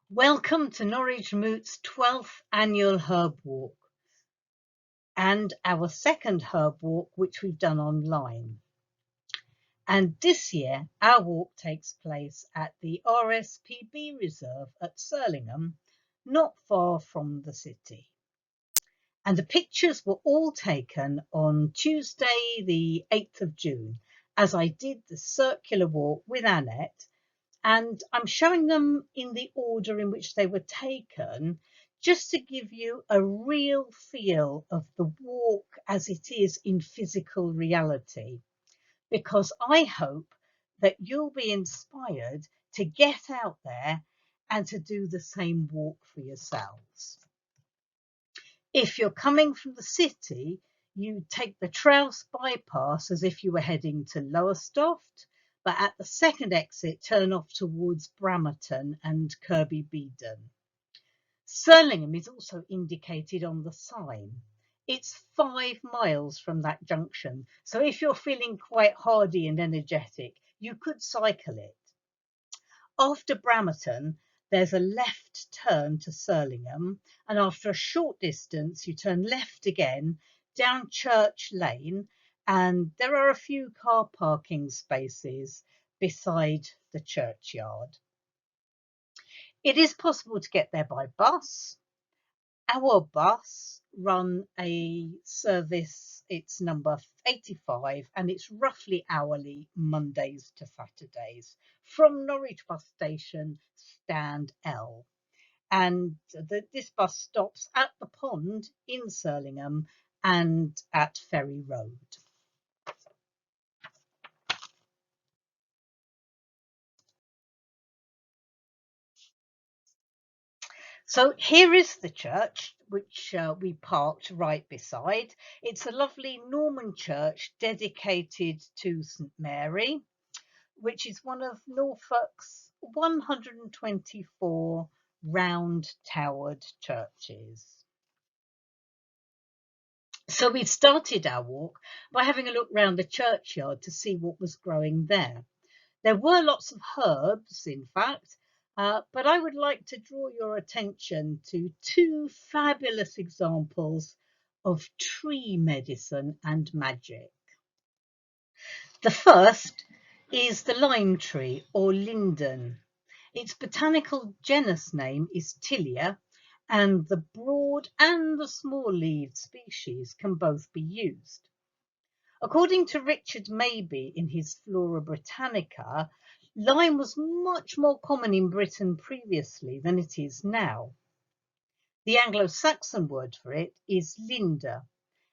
Welcome to Norwich Moot's 12th annual herb walk and our second herb walk, which we've done online. And this year, our walk takes place at the RSPB Reserve at Surlingham, not far from the city. And the pictures were all taken on Tuesday, the 8th of June, as I did the circular walk with Annette. And I'm showing them in the order in which they were taken, just to give you a real feel of the walk as it is in physical reality, because I hope that you'll be inspired to get out there and to do the same walk for yourselves. If you're coming from the city, you take the Trouse bypass as if you were heading to Lowestoft, but at the second exit, turn off towards Bramerton and Kirby Beedon. Surlingham is also indicated on the sign. It's 5 miles from that junction, so if you're feeling quite hardy and energetic, you could cycle it. After Bramerton, there's a left turn to Surlingham, and after a short distance, you turn left again down Church Lane, and there are a few car parking spaces beside the churchyard. It is possible to get there by bus. Our bus run a service, it's number 85, and it's roughly hourly Mondays to Saturdays from Norwich bus station stand L. And this bus stops at the pond in Surlingham and at Ferry Road. So here is the church, which we parked right beside. It's a lovely Norman church dedicated to St Mary, which is one of Norfolk's 124 round-towered churches. So we started our walk by having a look round the churchyard to see what was growing there. There were lots of herbs, in fact, but I would like to draw your attention to 2 fabulous examples of tree medicine and magic. The first is the lime tree or linden. Its botanical genus name is Tilia, and the broad and the small-leaved species can both be used. According to Richard Maybe in his Flora Britannica, lime was much more common in Britain previously than it is now. The Anglo-Saxon word for it is Linda,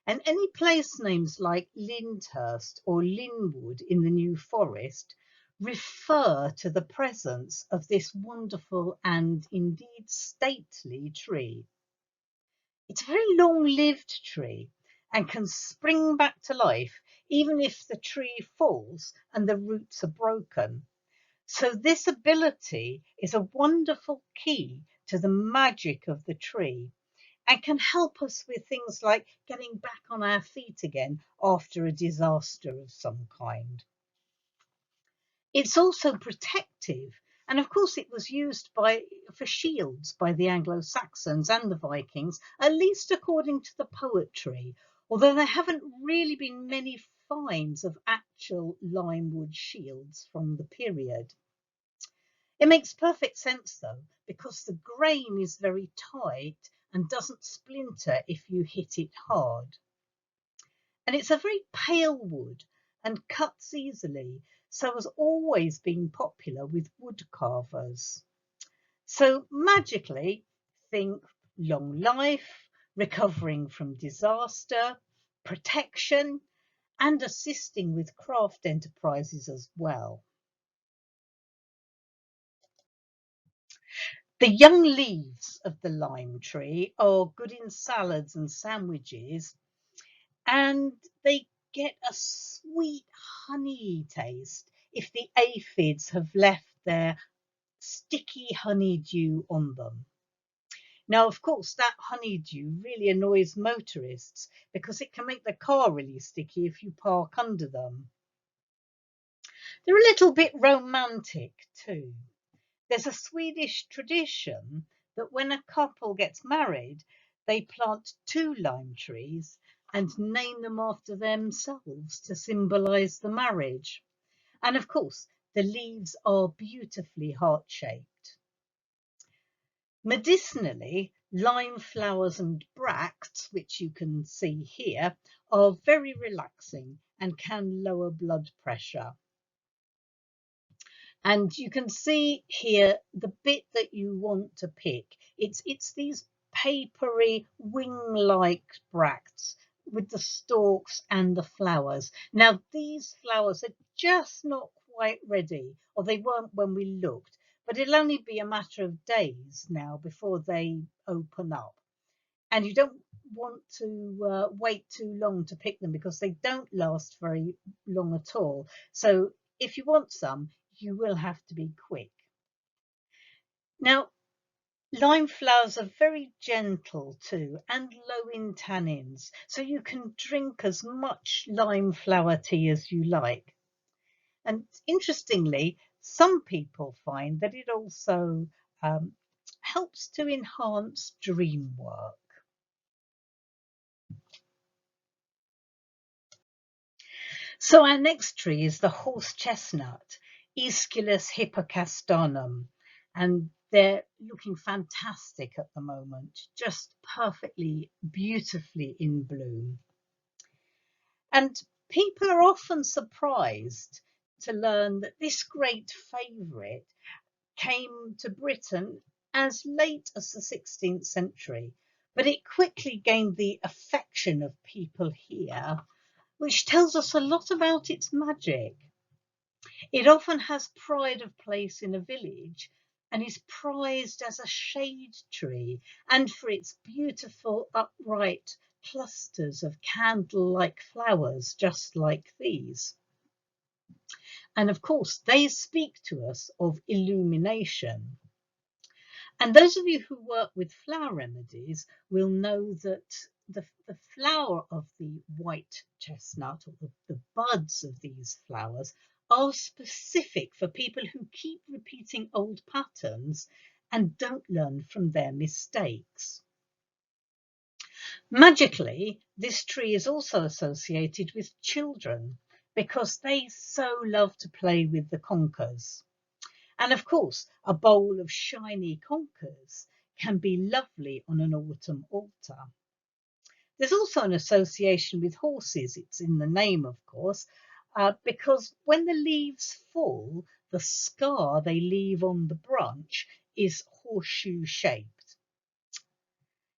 and any place names like Lyndhurst or Linwood in the New Forest refer to the presence of this wonderful and indeed stately tree. It's a very long-lived tree and can spring back to life even if the tree falls and the roots are broken. So this ability is a wonderful key to the magic of the tree and can help us with things like getting back on our feet again after a disaster of some kind. It's also protective, and of course it was used for shields by the Anglo-Saxons and the Vikings, at least according to the poetry, although there haven't really been many finds of actual limewood shields from the period. It makes perfect sense though, because the grain is very tight and doesn't splinter if you hit it hard. And it's a very pale wood and cuts easily, so has always been popular with wood carvers. So magically, think long life, recovering from disaster, protection, and assisting with craft enterprises as well. The young leaves of the lime tree are good in salads and sandwiches, and they get a sweet honey taste if the aphids have left their sticky honeydew on them. Now, of course, that honeydew really annoys motorists because it can make the car really sticky if you park under them. They're a little bit romantic too. There's a Swedish tradition that when a couple gets married, they plant 2 lime trees and name them after themselves to symbolise the marriage. And of course, the leaves are beautifully heart-shaped. Medicinally, lime flowers and bracts, which you can see here, are very relaxing and can lower blood pressure. And you can see here the bit that you want to pick. It's these papery wing-like bracts with the stalks and the flowers. Now these flowers are just not quite ready, or they weren't when we looked, but it'll only be a matter of days now before they open up. And you don't want to wait too long to pick them because they don't last very long at all. So if you want some, you will have to be quick. Now, lime flowers are very gentle too and low in tannins, so you can drink as much lime flower tea as you like. And interestingly, some people find that it also helps to enhance dream work. So our next tree is the horse chestnut, Aesculus hippocastanum, and they're looking fantastic at the moment, just perfectly, beautifully in bloom. And people are often surprised to learn that this great favourite came to Britain as late as the 16th century, but it quickly gained the affection of people here, which tells us a lot about its magic. It often has pride of place in a village and is prized as a shade tree and for its beautiful upright clusters of candle-like flowers just like these. And of course, they speak to us of illumination. And those of you who work with flower remedies will know that the flower of the white chestnut, or the buds of these flowers, are specific for people who keep repeating old patterns and don't learn from their mistakes. Magically, this tree is also associated with children because they so love to play with the conkers. And of course, a bowl of shiny conkers can be lovely on an autumn altar. There's also an association with horses, it's in the name, of course, because when the leaves fall, the scar they leave on the branch is horseshoe shaped.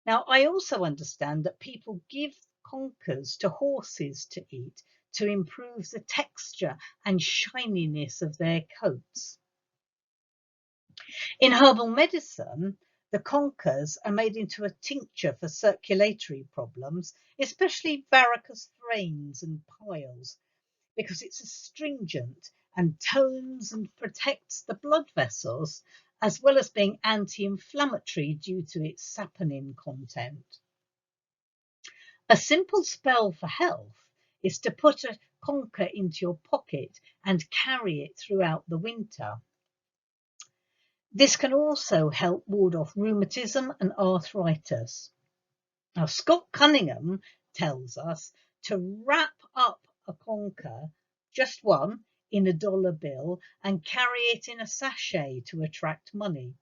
Now, I also understand that people give conkers to horses to eat to improve the texture and shininess of their coats. In herbal medicine, the conkers are made into a tincture for circulatory problems, especially varicose veins and piles, because it's astringent and tones and protects the blood vessels, as well as being anti-inflammatory due to its saponin content. A simple spell for health is to put a conker into your pocket and carry it throughout the winter. This can also help ward off rheumatism and arthritis. Now, Scott Cunningham tells us to wrap up a conker, just one, in a dollar bill and carry it in a sachet to attract money.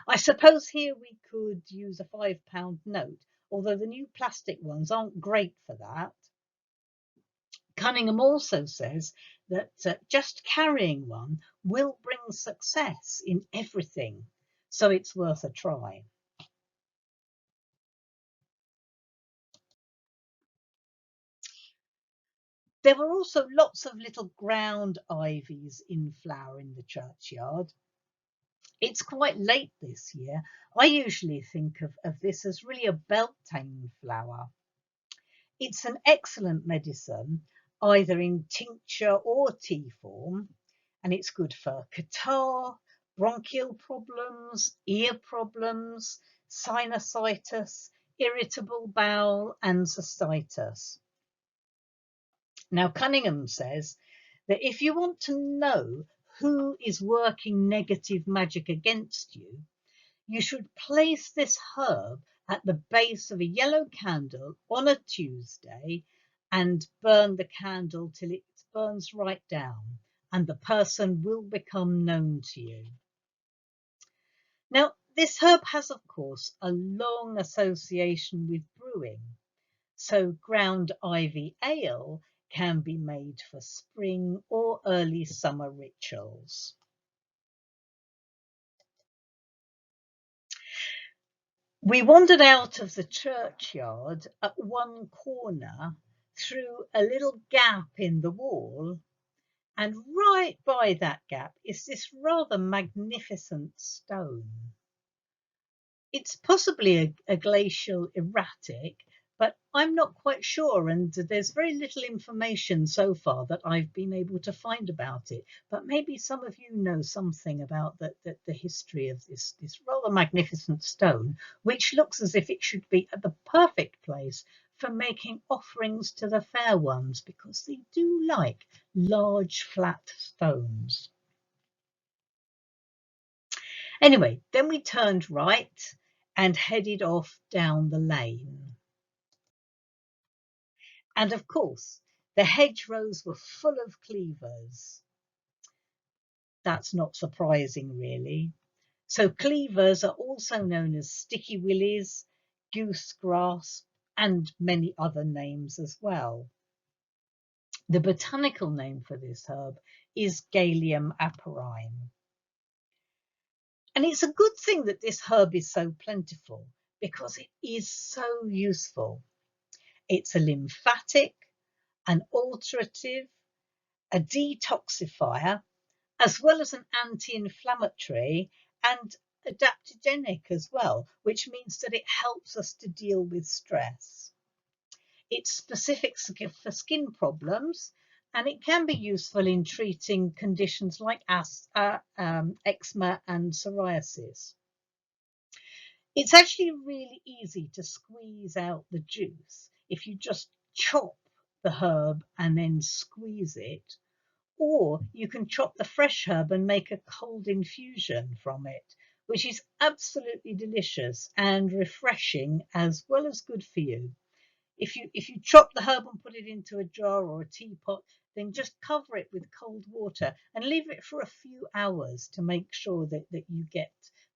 I suppose here we could use a £5 note, although the new plastic ones aren't great for that. Cunningham also says that just carrying one will bring success in everything, so it's worth a try. There were also lots of little ground ivies in flower in the churchyard. It's quite late this year. I usually think of this as really a Beltane flower. It's an excellent medicine, either in tincture or tea form, and it's good for catarrh, bronchial problems, ear problems, sinusitis, irritable bowel, and cystitis. Now, Cunningham says that if you want to know who is working negative magic against you, you should place this herb at the base of a yellow candle on a Tuesday and burn the candle till it burns right down, and the person will become known to you. Now, this herb has, of course, a long association with brewing. So ground ivy ale can be made for spring or early summer rituals. We wandered out of the churchyard at one corner through a little gap in the wall, and right by that gap is this rather magnificent stone. It's possibly a glacial erratic, but I'm not quite sure, and there's very little information so far that I've been able to find about it. But maybe some of you know something about the history of this rather magnificent stone, which looks as if it should be at the perfect place for making offerings to the fair ones, because they do like large flat stones. Anyway, then we turned right and headed off down the lane. And of course, the hedgerows were full of cleavers. That's not surprising, really. So cleavers are also known as sticky willies, goosegrass, and many other names as well. The botanical name for this herb is Galium aparine. And it's a good thing that this herb is so plentiful, because it is so useful. It's a lymphatic, an alterative, a detoxifier, as well as an anti-inflammatory and adaptogenic as well, which means that it helps us to deal with stress. It's specific for skin problems, and it can be useful in treating conditions like eczema and psoriasis. It's actually really easy to squeeze out the juice if you just chop the herb and then squeeze it, or you can chop the fresh herb and make a cold infusion from it, which is absolutely delicious and refreshing as well as good for you. If you chop the herb and put it into a jar or a teapot, then just cover it with cold water and leave it for a few hours to make sure that you get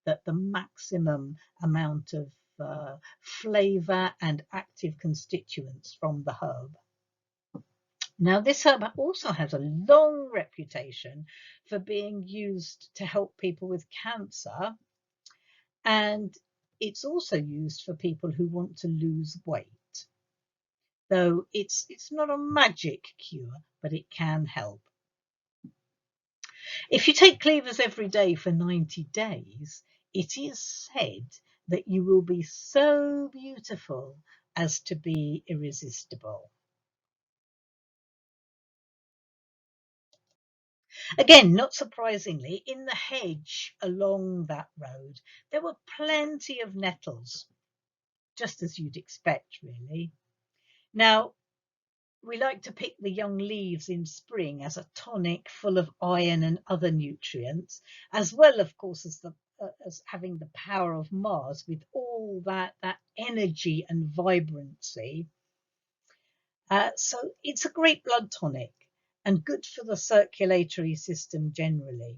the maximum amount of flavour and active constituents from the herb. Now, this herb also has a long reputation for being used to help people with cancer, and it's also used for people who want to lose weight. Though it's not a magic cure, but it can help. If you take cleavers every day for 90 days, it is said that you will be so beautiful as to be irresistible. Again, not surprisingly, in the hedge along that road, there were plenty of nettles, just as you'd expect, really. Now, we like to pick the young leaves in spring as a tonic full of iron and other nutrients, as well, of course, as having the power of Mars with all that energy and vibrancy. So it's a great blood tonic and good for the circulatory system generally.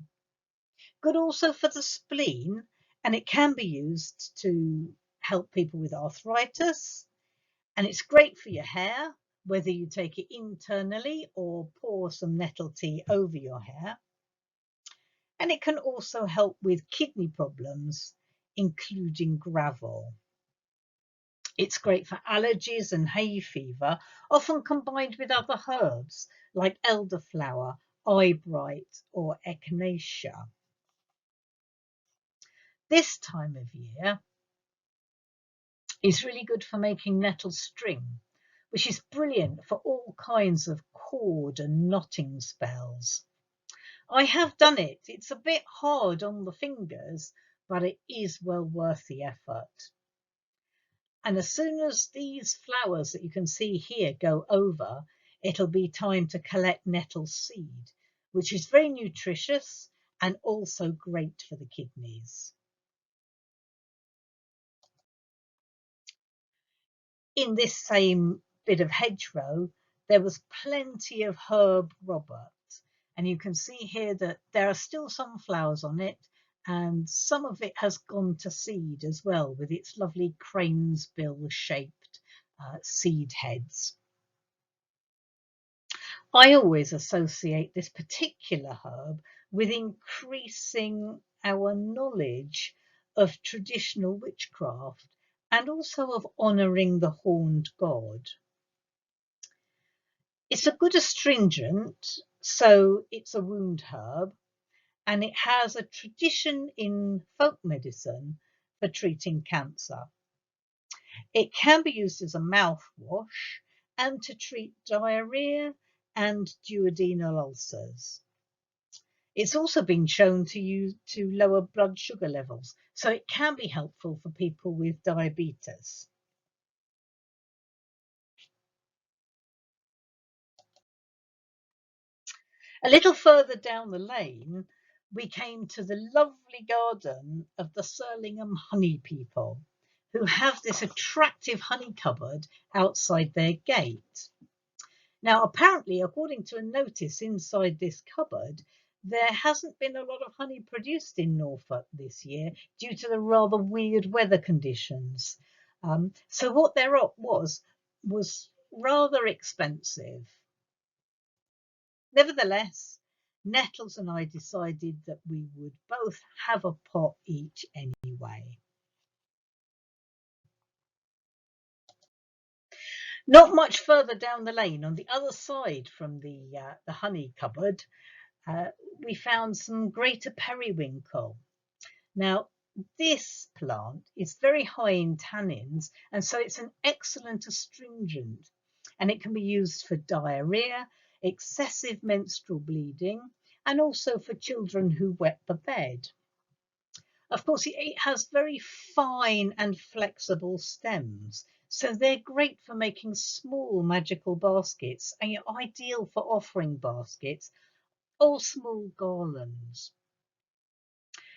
Good also for the spleen, and it can be used to help people with arthritis. And it's great for your hair, whether you take it internally or pour some nettle tea over your hair. And it can also help with kidney problems, including gravel. It's great for allergies and hay fever, often combined with other herbs like elderflower, eyebright, or echinacea. This time of year is really good for making nettle string, which is brilliant for all kinds of cord and knotting spells. I have done it. It's a bit hard on the fingers, but it is well worth the effort. And as soon as these flowers that you can see here go over, it'll be time to collect nettle seed, which is very nutritious and also great for the kidneys. In this same bit of hedgerow, there was plenty of herb Robert, and you can see here that there are still some flowers on it, and some of it has gone to seed as well, with its lovely crane's bill shaped seed heads. I always associate this particular herb with increasing our knowledge of traditional witchcraft and also of honouring the horned god. It's a good astringent, so it's a wound herb, and it has a tradition in folk medicine for treating cancer. It can be used as a mouthwash and to treat diarrhea and duodenal ulcers. It's also been shown to lower blood sugar levels, so it can be helpful for people with diabetes. A little further down the lane, we came to the lovely garden of the Surlingham honey people, who have this attractive honey cupboard outside their gate. Now, apparently, according to a notice inside this cupboard, there hasn't been a lot of honey produced in Norfolk this year due to the rather weird weather conditions. So what there was rather expensive. Nevertheless, Nettles and I decided that we would both have a pot each anyway. Not much further down the lane, on the other side from the honey cupboard, we found some greater periwinkle. Now, this plant is very high in tannins, and so it's an excellent astringent, and it can be used for diarrhea, excessive menstrual bleeding, and also for children who wet the bed. Of course, it has very fine and flexible stems, so they're great for making small magical baskets, and you're ideal for offering baskets or small garlands.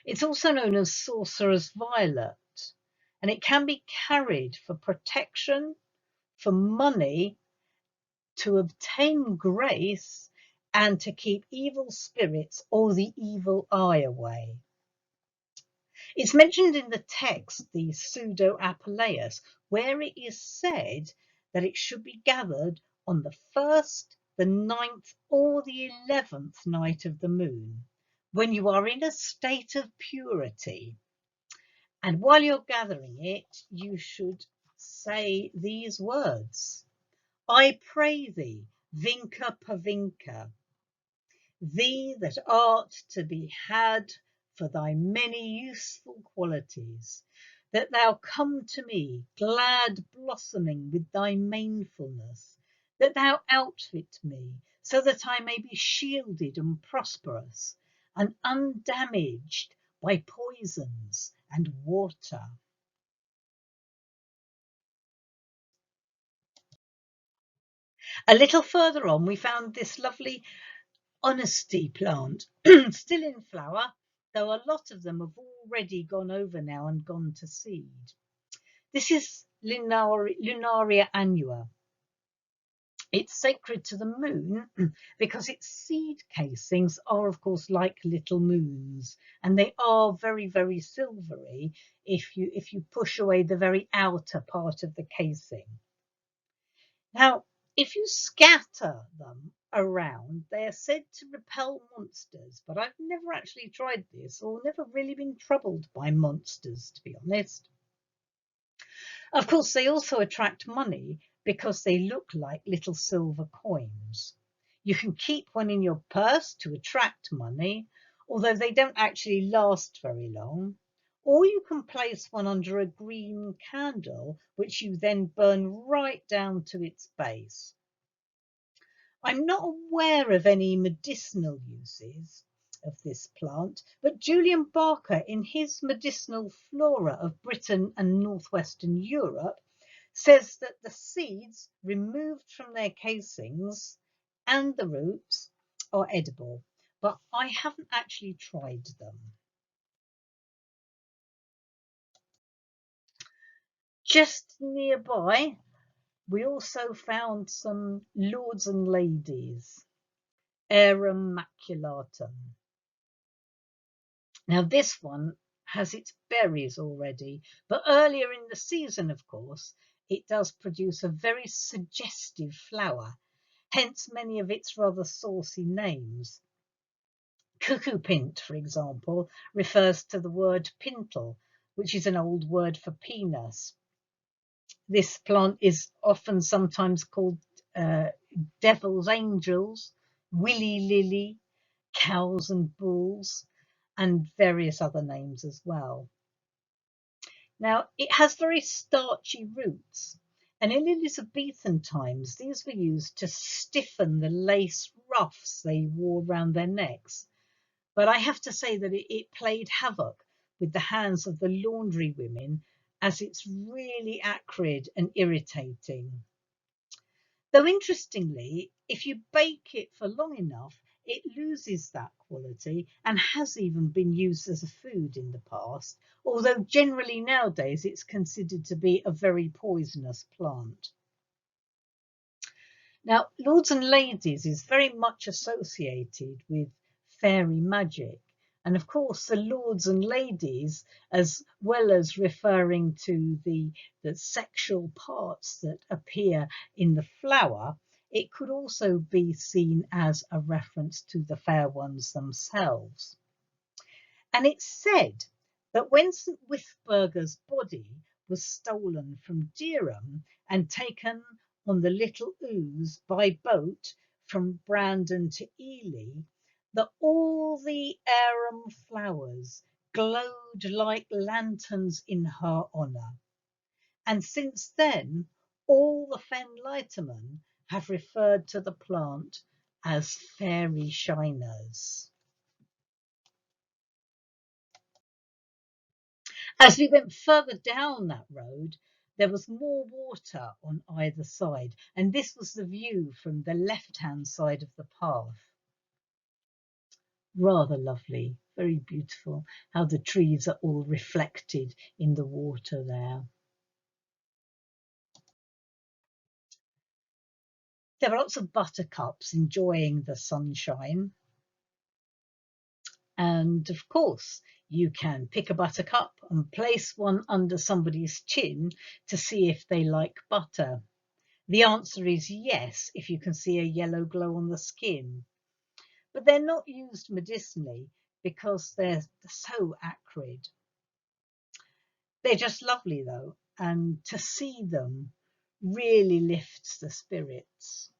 It's also known as sorcerer's violet, and it can be carried for protection, for money, to obtain grace, and to keep evil spirits or the evil eye away. It's mentioned in the text, the Pseudo Apuleius, where it is said that it should be gathered on the 1st, the 9th, or the 11th night of the moon, when you are in a state of purity. And while you're gathering it, you should say these words: I pray thee, vinca pavinca, thee that art to be had for thy many useful qualities, that thou come to me, glad blossoming with thy manefulness, that thou outfit me, so that I may be shielded and prosperous, and undamaged by poisons and water. A little further on, we found this lovely honesty plant, still in flower, though a lot of them have already gone over now and gone to seed. This is Lunaria annua. It's sacred to the moon because its seed casings are, of course, like little moons, and they are very, very silvery if you push away the very outer part of the casing. Now, if you scatter them around, they are said to repel monsters, but I've never actually tried this or never really been troubled by monsters, to be honest. Of course, they also attract money because they look like little silver coins. You can keep one in your purse to attract money, although they don't actually last very long. Or you can place one under a green candle, which you then burn right down to its base. I'm not aware of any medicinal uses of this plant, but Julian Barker, in his Medicinal Flora of Britain and Northwestern Europe, says that the seeds removed from their casings and the roots are edible, but I haven't actually tried them. Just nearby, we also found some lords and ladies, Arum maculatum. Now this one has its berries already, but earlier in the season, of course, it does produce a very suggestive flower, hence many of its rather saucy names. Cuckoo pint, for example, refers to the word pintle, which is an old word for penis. This plant is often sometimes called devil's angels, willy lily, cows and bulls, and various other names as well. Now, it has very starchy roots, and in Elizabethan times, these were used to stiffen the lace ruffs they wore round their necks. But I have to say that it played havoc with the hands of the laundry women, as it's really acrid and irritating. Though interestingly, if you bake it for long enough, it loses that quality and has even been used as a food in the past, although generally nowadays it's considered to be a very poisonous plant. Now, lords and ladies is very much associated with fairy magic. And of course, the lords and ladies, as well as referring to the sexual parts that appear in the flower, it could also be seen as a reference to the fair ones themselves. And it's said that when St. Withburger's body was stolen from Dereham and taken on the Little Ouse by boat from Brandon to Ely, that all the arum flowers glowed like lanterns in her honour. And since then, all the Fen lightermen have referred to the plant as fairy shiners. As we went further down that road, there was more water on either side, and this was the view from the left-hand side of the path. Rather lovely, very beautiful, how the trees are all reflected in the water there. There are lots of buttercups enjoying the sunshine. And of course, you can pick a buttercup and place one under somebody's chin to see if they like butter. The answer is yes, if you can see a yellow glow on the skin. But they're not used medicinally because they're so acrid. They're just lovely though, and to see them really lifts the spirits.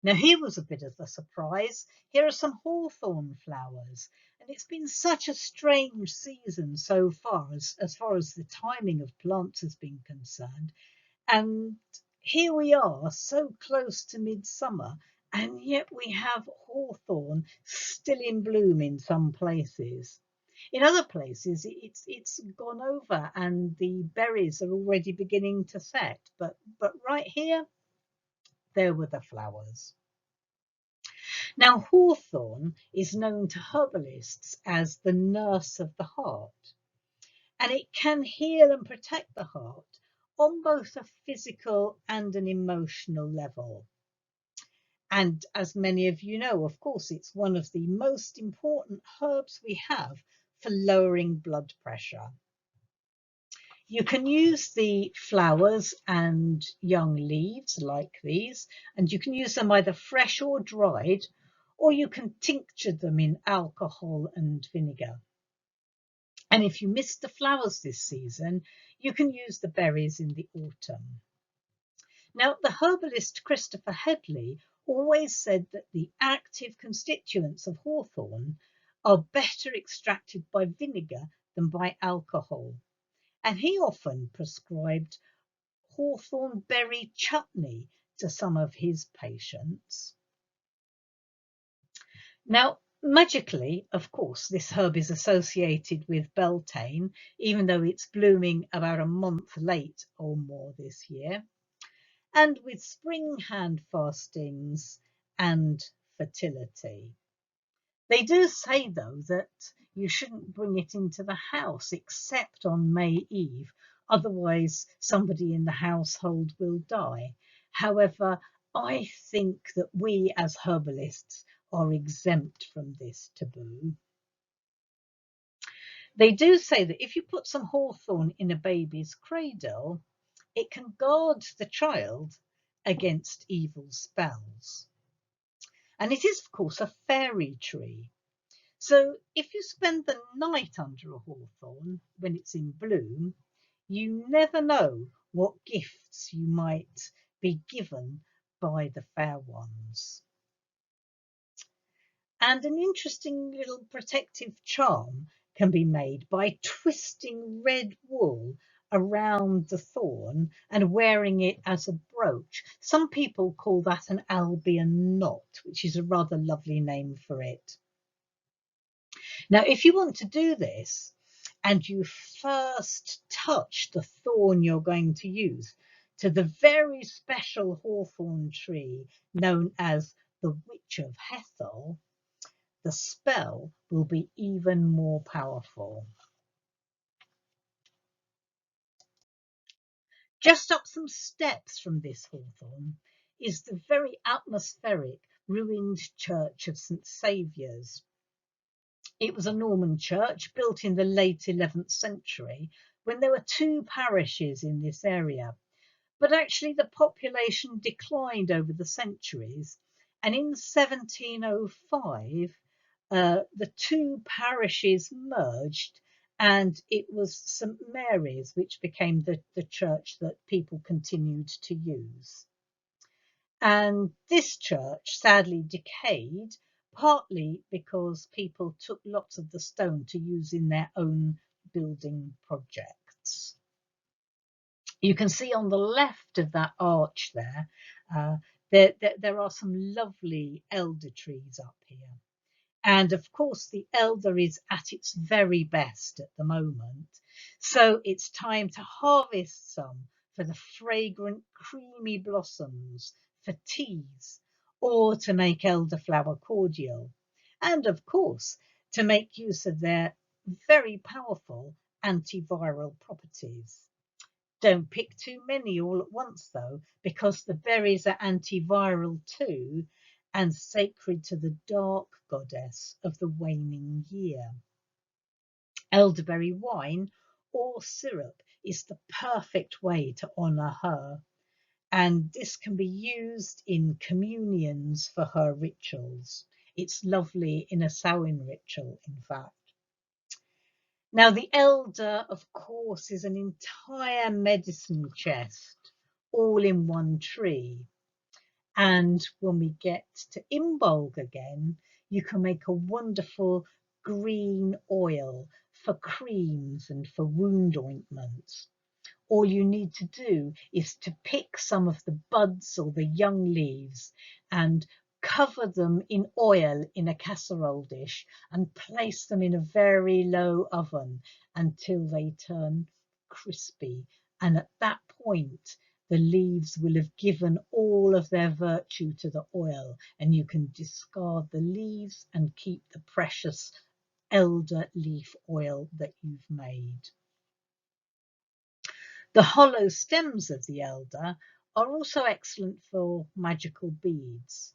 Now here was a bit of a surprise. Here are some hawthorn flowers, and it's been such a strange season so far as the timing of plants has been concerned. And here we are, so close to midsummer, and yet we have hawthorn still in bloom in some places. In other places, it's gone over and the berries are already beginning to set. But right here, there were the flowers. Now, hawthorn is known to herbalists as the nurse of the heart, and it can heal and protect the heart on both a physical and an emotional level. And as many of you know, of course, it's one of the most important herbs we have for lowering blood pressure. You can use the flowers and young leaves like these, and you can use them either fresh or dried, or you can tincture them in alcohol and vinegar. And if you missed the flowers this season, you can use the berries in the autumn. Now, the herbalist Christopher Hedley always said that the active constituents of hawthorn are better extracted by vinegar than by alcohol. And he often prescribed hawthorn berry chutney to some of his patients. Now, magically, of course, this herb is associated with Beltane, even though it's blooming about a month late or more this year. and with spring hand fastings and fertility. They do say, though, that you shouldn't bring it into the house except on May Eve, otherwise somebody in the household will die. However, I think that we as herbalists are exempt from this taboo. They do say that if you put some hawthorn in a baby's cradle, it can guard the child against evil spells. And it is, of course, a fairy tree. So if you spend the night under a hawthorn when it's in bloom, you never know what gifts you might be given by the fair ones. And an interesting little protective charm can be made by twisting red wool around the thorn and wearing it as a brooch. Some people call that an Albion knot, which is a rather lovely name for it. Now, if you want to do this and you first touch the thorn you're going to use to the very special hawthorn tree known as the Witch of Hethel, the spell will be even more powerful. Just up some steps from this hawthorn is the very atmospheric ruined church of St Saviour's. It was a Norman church built in the late 11th century when there were two parishes in this area. But actually the population declined over the centuries, and in 1705 the two parishes merged, and it was St Mary's which became the church that people continued to use. And this church sadly decayed, partly because people took lots of the stone to use in their own building projects. You can see on the left of that arch there, there are some lovely elder trees up here. And of course, the elder is at its very best at the moment. So it's time to harvest some for the fragrant, creamy blossoms, for teas, or to make elderflower cordial. And of course, to make use of their very powerful antiviral properties. Don't pick too many all at once, though, because the berries are antiviral too and sacred to the dark goddess of the waning year. Elderberry wine or syrup is the perfect way to honour her, and this can be used in communions for her rituals. It's lovely in a Samhain ritual, in fact. Now, the elder, of course, is an entire medicine chest, all in one tree. And when we get to Imbolg again, you can make a wonderful green oil for creams and for wound ointments. All you need to do is to pick some of the buds or the young leaves and cover them in oil in a casserole dish and place them in a very low oven until they turn crispy. And at that point, the leaves will have given all of their virtue to the oil, and you can discard the leaves and keep the precious elder leaf oil that you've made. The hollow stems of the elder are also excellent for magical beads,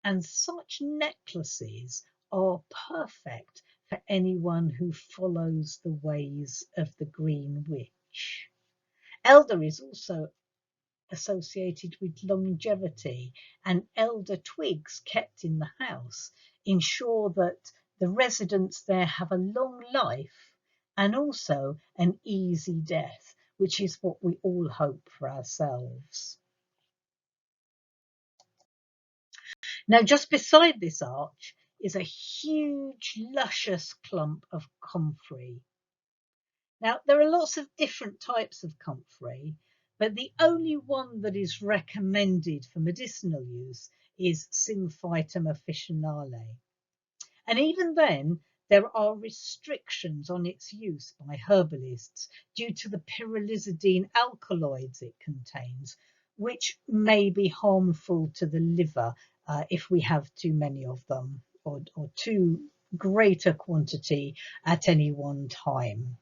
and such necklaces are perfect for anyone who follows the ways of the Green Witch. Elder is also associated with longevity, and elder twigs kept in the house ensure that the residents there have a long life and also an easy death, which is what we all hope for ourselves. Now, just beside this arch is a huge, luscious clump of comfrey. Now, there are lots of different types of comfrey, but the only one that is recommended for medicinal use is Symphytum officinale. And even then, there are restrictions on its use by herbalists due to the pyrrolizidine alkaloids it contains, which may be harmful to the liver if we have too many of them, or too great a quantity at any one time.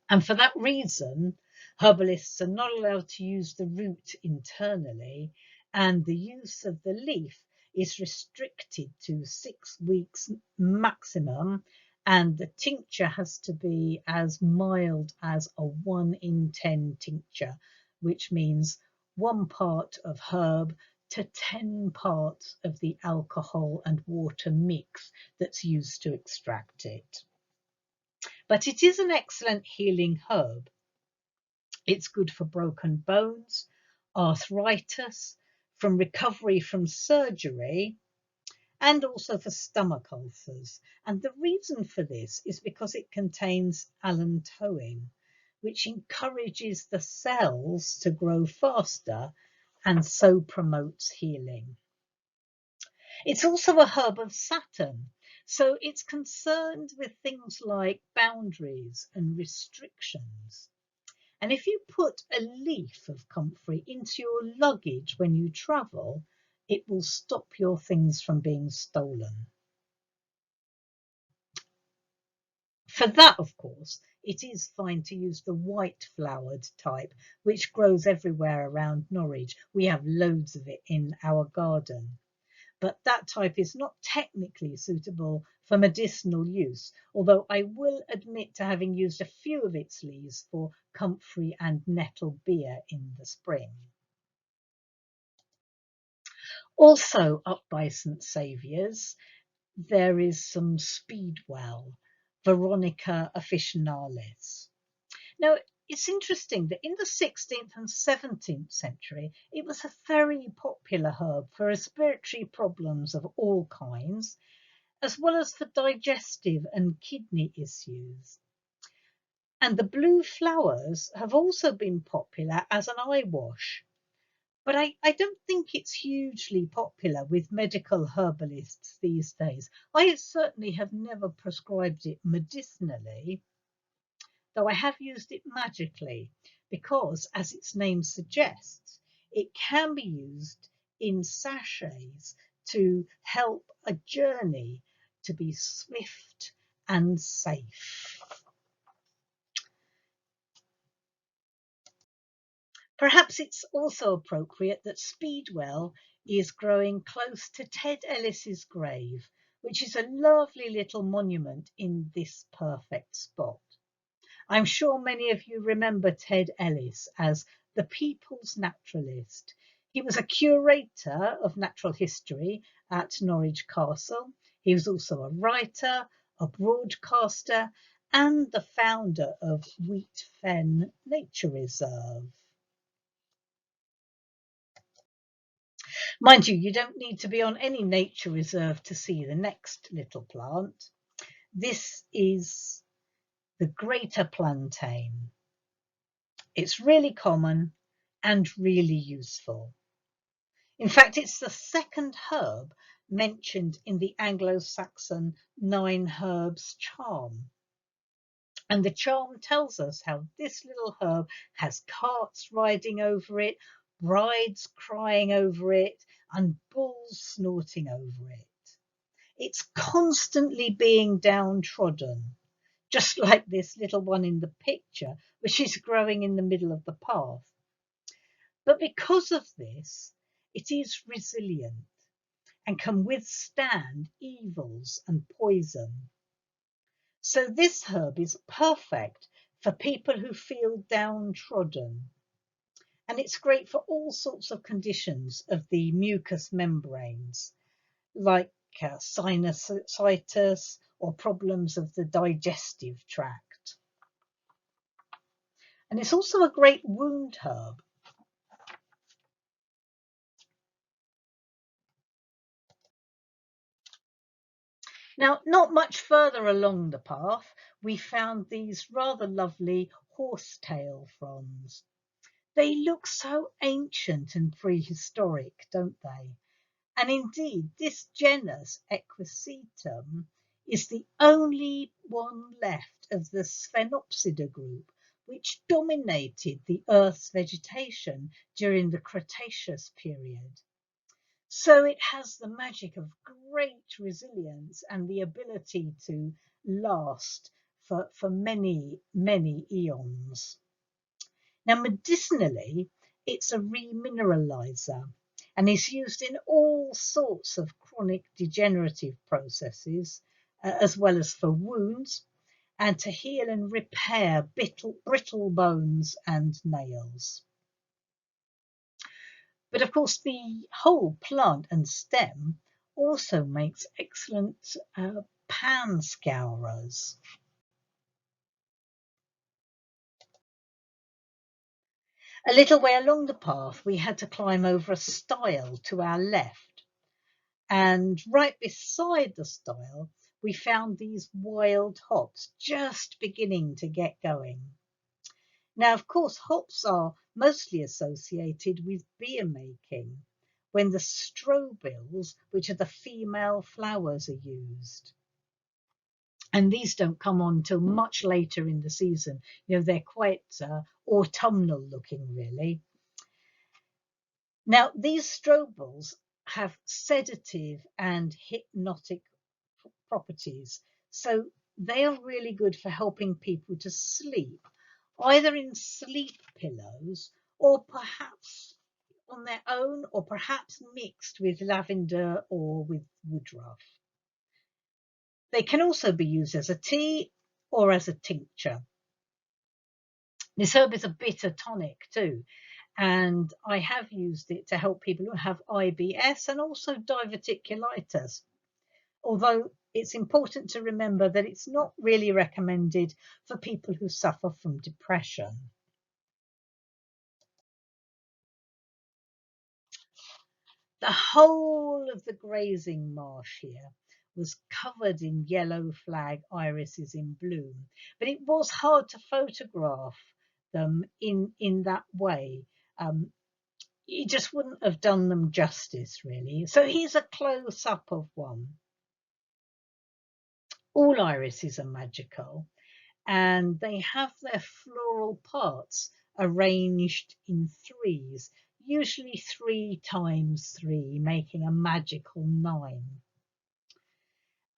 And for that reason, herbalists are not allowed to use the root internally, and the use of the leaf is restricted to 6 weeks maximum, and the tincture has to be as mild as a 1 in 10 tincture, which means 1 part of herb to 10 parts of the alcohol and water mix that's used to extract it. But it is an excellent healing herb. It's good for broken bones, arthritis, from recovery from surgery, and also for stomach ulcers. And the reason for this is because it contains allantoin, which encourages the cells to grow faster and so promotes healing. It's also a herb of Saturn, so it's concerned with things like boundaries and restrictions. And if you put a leaf of comfrey into your luggage when you travel, it will stop your things from being stolen. For that, of course, it is fine to use the white flowered type, which grows everywhere around Norwich. We have loads of it in our garden. But that type is not technically suitable for medicinal use, although I will admit to having used a few of its leaves for comfrey and nettle beer in the spring. Also up by St Saviour's, there is some speedwell, Veronica officinalis. Now, it's interesting that in the 16th and 17th century, it was a very popular herb for respiratory problems of all kinds, as well as for digestive and kidney issues. And the blue flowers have also been popular as an eye wash. But I don't think it's hugely popular with medical herbalists these days. I certainly have never prescribed it medicinally, though I have used it magically, because, as its name suggests, it can be used in sachets to help a journey to be swift and safe. Perhaps it's also appropriate that Speedwell is growing close to Ted Ellis's grave, which is a lovely little monument in this perfect spot. I'm sure many of you remember Ted Ellis as the people's naturalist. He was a curator of natural history at Norwich Castle. He was also a writer, a broadcaster, and the founder of Wheat Fen Nature Reserve. Mind you, you don't need to be on any nature reserve to see the next little plant. This is the greater plantain. It's really common and really useful. In fact, it's the second herb mentioned in the Anglo-Saxon 9 herbs charm. And the charm tells us how this little herb has carts riding over it, brides crying over it, and bulls snorting over it. It's constantly being downtrodden, just like this little one in the picture, which is growing in the middle of the path. But because of this, it is resilient and can withstand evils and poison. So this herb is perfect for people who feel downtrodden. And it's great for all sorts of conditions of the mucous membranes, like sinusitis or problems of the digestive tract. And it's also a great wound herb. Now, not much further along the path, we found these rather lovely horsetail fronds. They look so ancient and prehistoric, don't they? And indeed, this genus Equisetum is the only one left of the Sphenopsida group, which dominated the Earth's vegetation during the Cretaceous period. So it has the magic of great resilience and the ability to last for many, many eons. Now, medicinally, it's a remineralizer and is used in all sorts of chronic degenerative processes, as well as for wounds and to heal and repair brittle bones and nails. But of course, the whole plant and stem also makes excellent pan scourers. A little way along the path, we had to climb over a stile to our left, and right beside the stile, we found these wild hops just beginning to get going. Now, of course, hops are mostly associated with beer making when the strobills, which are the female flowers, are used. And these don't come on till much later in the season. You know, they're quite autumnal looking, really. Now, these strobills have sedative and hypnotic properties, so they are really good for helping people to sleep, either in sleep pillows or perhaps on their own, or perhaps mixed with lavender or with woodruff. They can also be used as a tea or as a tincture. This herb is a bitter tonic too, and I have used it to help people who have IBS and also diverticulitis. Although it's important to remember that it's not really recommended for people who suffer from depression. The whole of the grazing marsh here was covered in yellow flag irises in bloom, but it was hard to photograph them in that way. You just wouldn't have done them justice, really. So here's a close-up of one. All irises are magical, and they have their floral parts arranged in threes, usually 3 times 3, making a magical 9.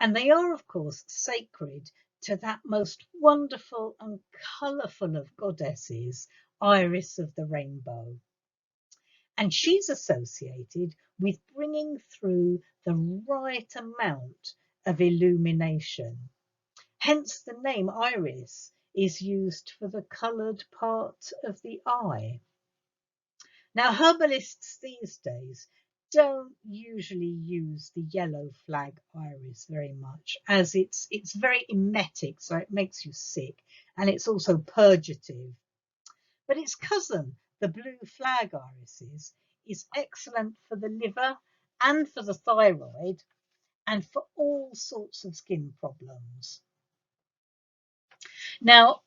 And they are, of course, sacred to that most wonderful and colourful of goddesses, Iris of the rainbow. And she's associated with bringing through the right amount of illumination. Hence the name iris is used for the coloured part of the eye. Now, herbalists these days don't usually use the yellow flag iris very much, as it's very emetic, so it makes you sick, and it's also purgative. But its cousin, the blue flag irises, is excellent for the liver and for the thyroid and for all sorts of skin problems. Now,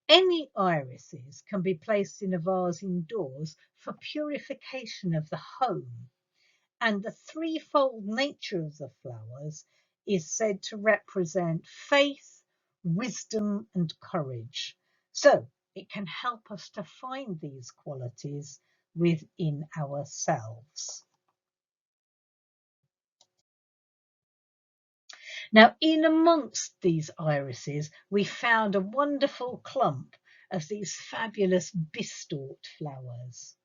any irises can be placed in a vase indoors for purification of the home, and the threefold nature of the flowers is said to represent faith, wisdom, and courage. So it can help us to find these qualities within ourselves. Now, in amongst these irises, we found a wonderful clump of these fabulous Bistort flowers.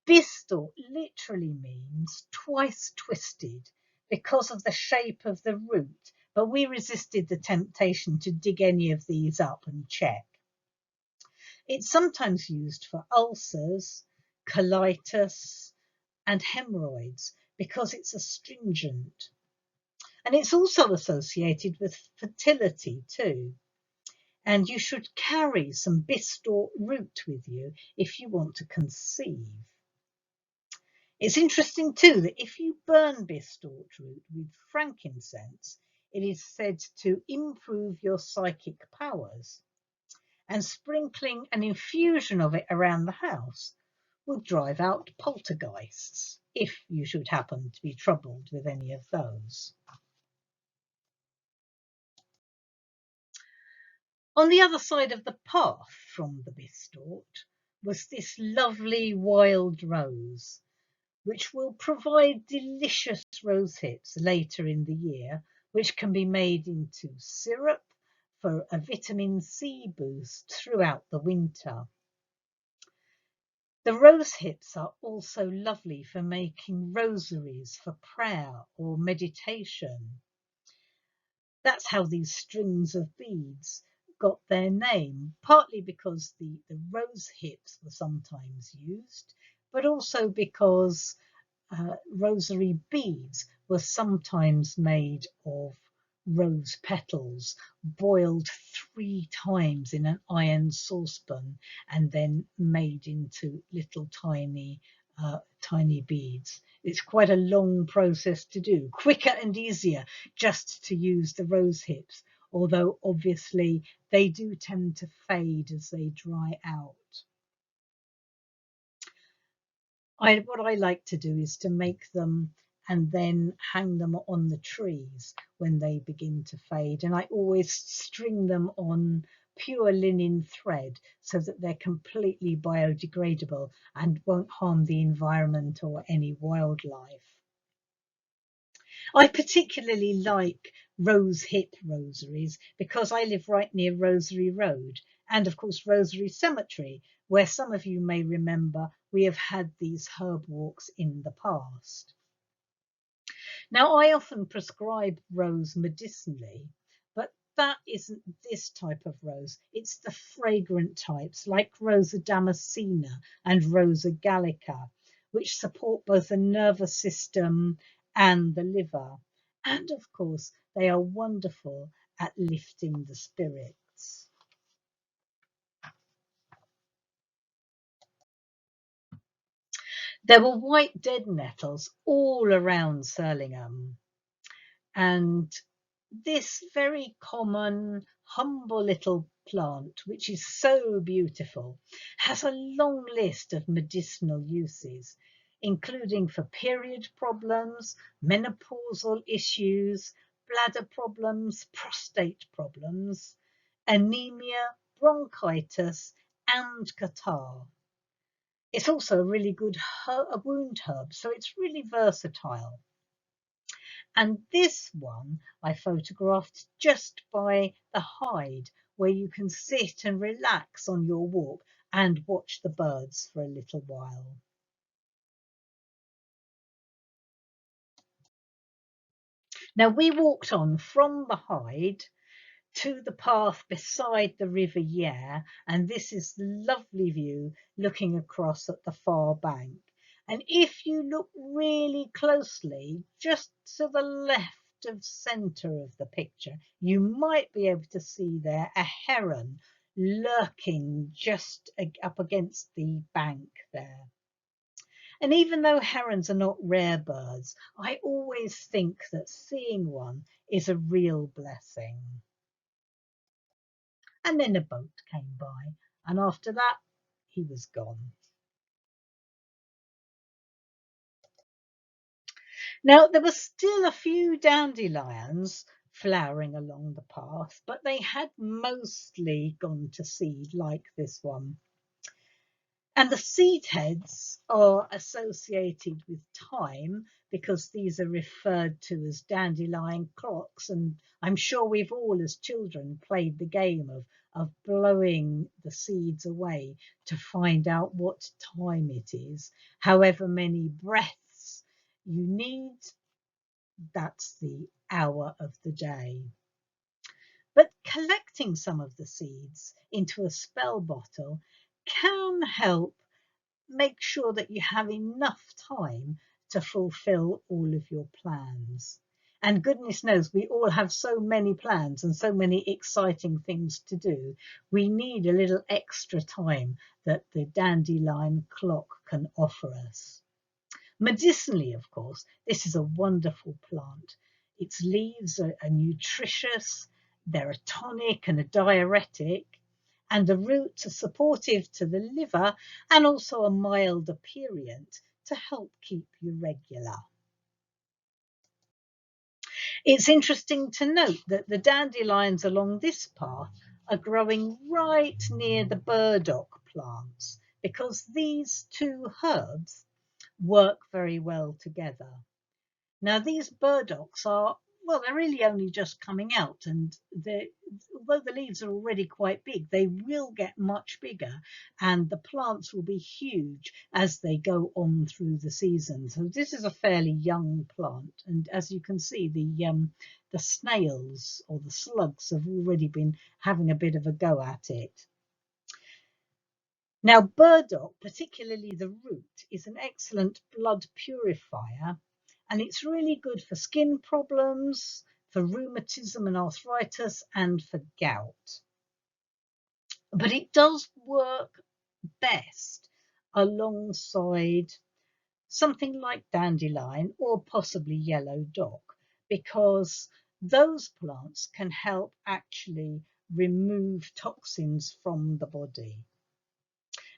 Bistort literally means twice twisted because of the shape of the root, but we resisted the temptation to dig any of these up and check. It's sometimes used for ulcers, colitis, and hemorrhoids because it's astringent. And it's also associated with fertility too. And you should carry some Bistort root with you if you want to conceive. It's interesting too that if you burn Bistort root with frankincense, it is said to improve your psychic powers, and sprinkling an infusion of it around the house will drive out poltergeists, if you should happen to be troubled with any of those. On the other side of the path from the Bistort was this lovely wild rose, which will provide delicious rose hips later in the year, which can be made into syrup for a vitamin C boost throughout the winter. The rose hips are also lovely for making rosaries for prayer or meditation. That's how these strings of beads got their name, partly because the rose hips were sometimes used, but also because rosary beads were sometimes made of rose petals, boiled 3 times in an iron saucepan and then made into little tiny beads. It's quite a long process to do, quicker and easier just to use the rose hips, although obviously they do tend to fade as they dry out. What I like to do is to make them and then hang them on the trees when they begin to fade. And I always string them on pure linen thread so that they're completely biodegradable and won't harm the environment or any wildlife. I particularly like rose hip rosaries because I live right near Rosary Road and, of course, Rosary Cemetery, where some of you may remember we have had these herb walks in the past. Now, I often prescribe rose medicinally, but that isn't this type of rose. It's the fragrant types like Rosa damascena and Rosa gallica, which support both the nervous system and the liver. And of course, they are wonderful at lifting the spirits. There were white dead nettles all around Surlingham, and this very common, humble little plant, which is so beautiful, has a long list of medicinal uses, including for period problems, menopausal issues, bladder problems, prostate problems, anemia, bronchitis, and catarrh. It's also a really good wound herb, so it's really versatile. And this one I photographed just by the hide, where you can sit and relax on your walk and watch the birds for a little while. Now we walked on from the hide to the path beside the River Yare, and this is the lovely view looking across at the far bank. And if you look really closely, just to the left of centre of the picture, you might be able to see there a heron lurking just up against the bank there. And even though herons are not rare birds, I always think that seeing one is a real blessing. And then a boat came by, and after that, he was gone. Now, there were still a few dandelions flowering along the path, but they had mostly gone to seed, like this one. And the seed heads are associated with time because these are referred to as dandelion clocks. And I'm sure we've all, as children, played the game of blowing the seeds away to find out what time it is. However many breaths you need, that's the hour of the day. But collecting some of the seeds into a spell bottle can help make sure that you have enough time to fulfill all of your plans. And goodness knows, we all have so many plans and so many exciting things to do. We need a little extra time that the dandelion clock can offer us. Medicinally, of course, this is a wonderful plant. Its leaves are nutritious, they're a tonic and a diuretic, and the roots are supportive to the liver and also a mild aperient to help keep you regular. It's interesting to note that the dandelions along this path are growing right near the burdock plants because these two herbs work very well together. Now, these burdocks are, well, they're really only just coming out, and although the leaves are already quite big, they will get much bigger, and the plants will be huge as they go on through the season. So this is a fairly young plant, and as you can see, the snails or the slugs have already been having a bit of a go at it. Now, burdock, particularly the root, is an excellent blood purifier, and it's really good for skin problems, for rheumatism and arthritis, and for gout. But it does work best alongside something like dandelion or possibly yellow dock, because those plants can help actually remove toxins from the body.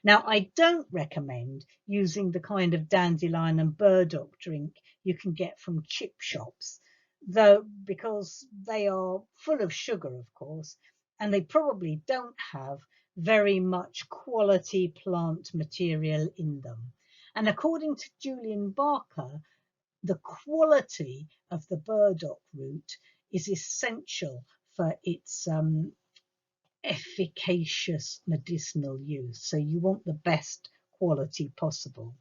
Now, I don't recommend using the kind of dandelion and burdock drink you can get from chip shops, though, because they are full of sugar, of course, and they probably don't have very much quality plant material in them. And according to Julian Barker, the quality of the burdock root is essential for its efficacious medicinal use. So you want the best quality possible.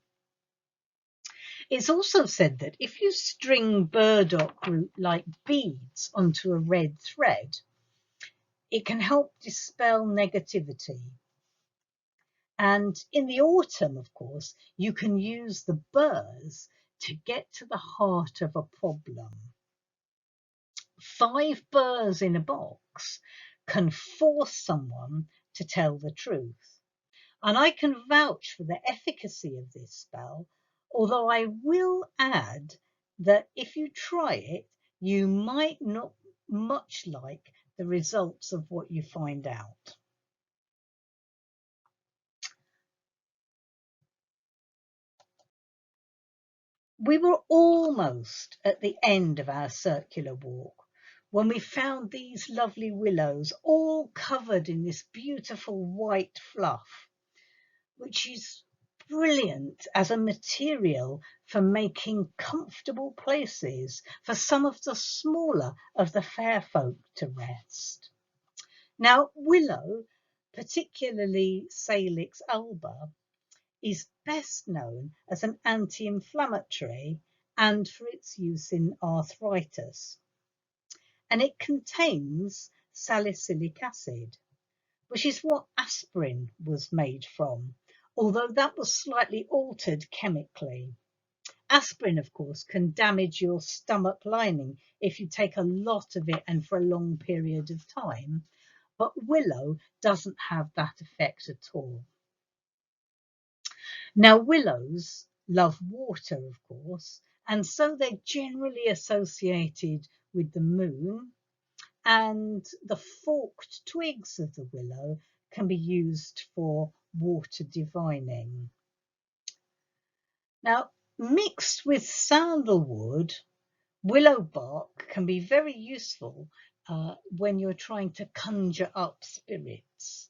It's also said that if you string burdock root like beads onto a red thread, it can help dispel negativity. And in the autumn, of course, you can use the burrs to get to the heart of a problem. 5 burrs in a box can force someone to tell the truth. And I can vouch for the efficacy of this spell, although I will add that if you try it, you might not much like the results of what you find out. We were almost at the end of our circular walk when we found these lovely willows all covered in this beautiful white fluff, which is brilliant as a material for making comfortable places for some of the smaller of the fair folk to rest. Now, willow, particularly Salix alba, is best known as an anti-inflammatory and for its use in arthritis. And it contains salicylic acid, which is what aspirin was made from, although that was slightly altered chemically. Aspirin, of course, can damage your stomach lining if you take a lot of it and for a long period of time, but willow doesn't have that effect at all. Now, willows love water, of course, and so they're generally associated with the moon, and the forked twigs of the willow can be used for water divining. Now, mixed with sandalwood, willow bark can be very useful when you're trying to conjure up spirits.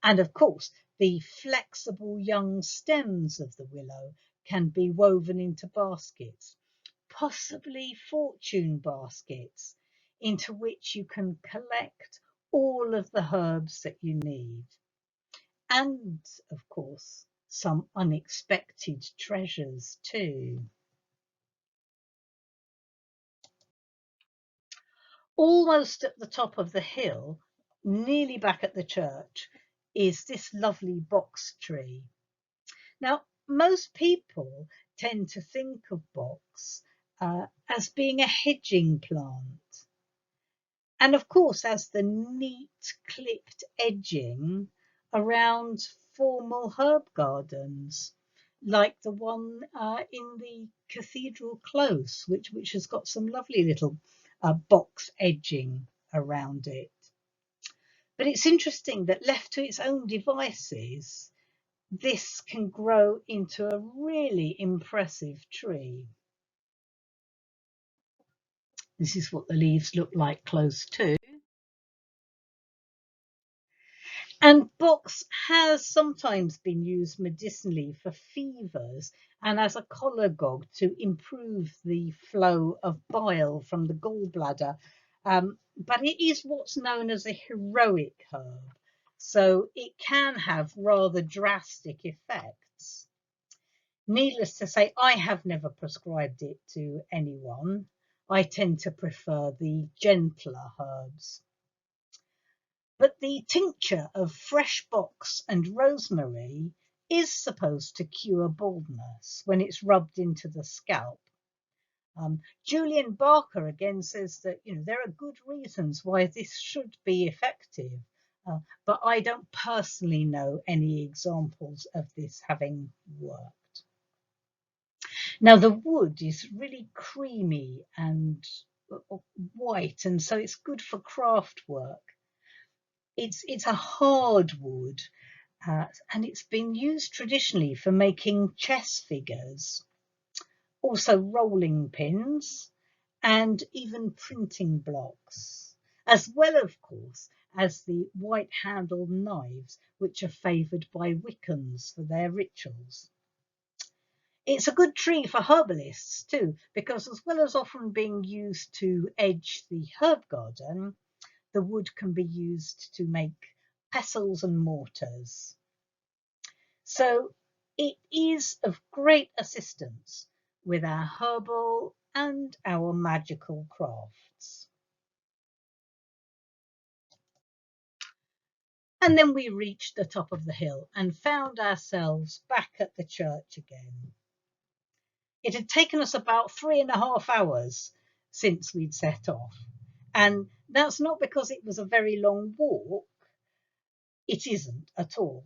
And of course, the flexible young stems of the willow can be woven into baskets, possibly fortune baskets, into which you can collect all of the herbs that you need. And of course, some unexpected treasures too. Almost at the top of the hill, nearly back at the church, is this lovely box tree. Now, most people tend to think of box as being a hedging plant. And of course, as the neat clipped edging around formal herb gardens, like the one in the Cathedral Close, which has got some lovely little box edging around it. But it's interesting that left to its own devices, this can grow into a really impressive tree. This is what the leaves look like close to. And box has sometimes been used medicinally for fevers and as a cholagogue to improve the flow of bile from the gallbladder. But it is what's known as a heroic herb, so it can have rather drastic effects. Needless to say, I have never prescribed it to anyone. I tend to prefer the gentler herbs. But the tincture of fresh box and rosemary is supposed to cure baldness when it's rubbed into the scalp. Julian Barker again says that there are good reasons why this should be effective, but I don't personally know any examples of this having worked. Now the wood is really creamy and white, and so it's good for craft work. It's a hard wood, and it's been used traditionally for making chess figures, also rolling pins, and even printing blocks, as well, of course, as the white-handled knives, which are favoured by Wiccans for their rituals. It's a good tree for herbalists too, because as well as often being used to edge the herb garden, the wood can be used to make pestles and mortars. So it is of great assistance with our herbal and our magical crafts. And then we reached the top of the hill and found ourselves back at the church again. It had taken us about 3.5 hours since we'd set off. And that's not because it was a very long walk. It isn't at all.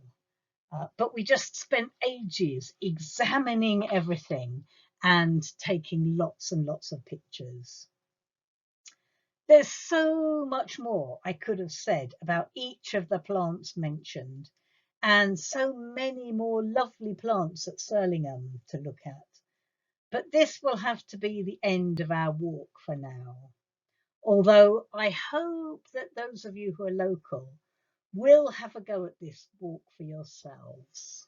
But we just spent ages examining everything and taking lots and lots of pictures. There's so much more I could have said about each of the plants mentioned, and so many more lovely plants at Surlingham to look at. But this will have to be the end of our walk for now. Although I hope that those of you who are local will have a go at this walk for yourselves.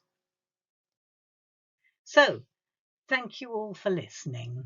So, thank you all for listening.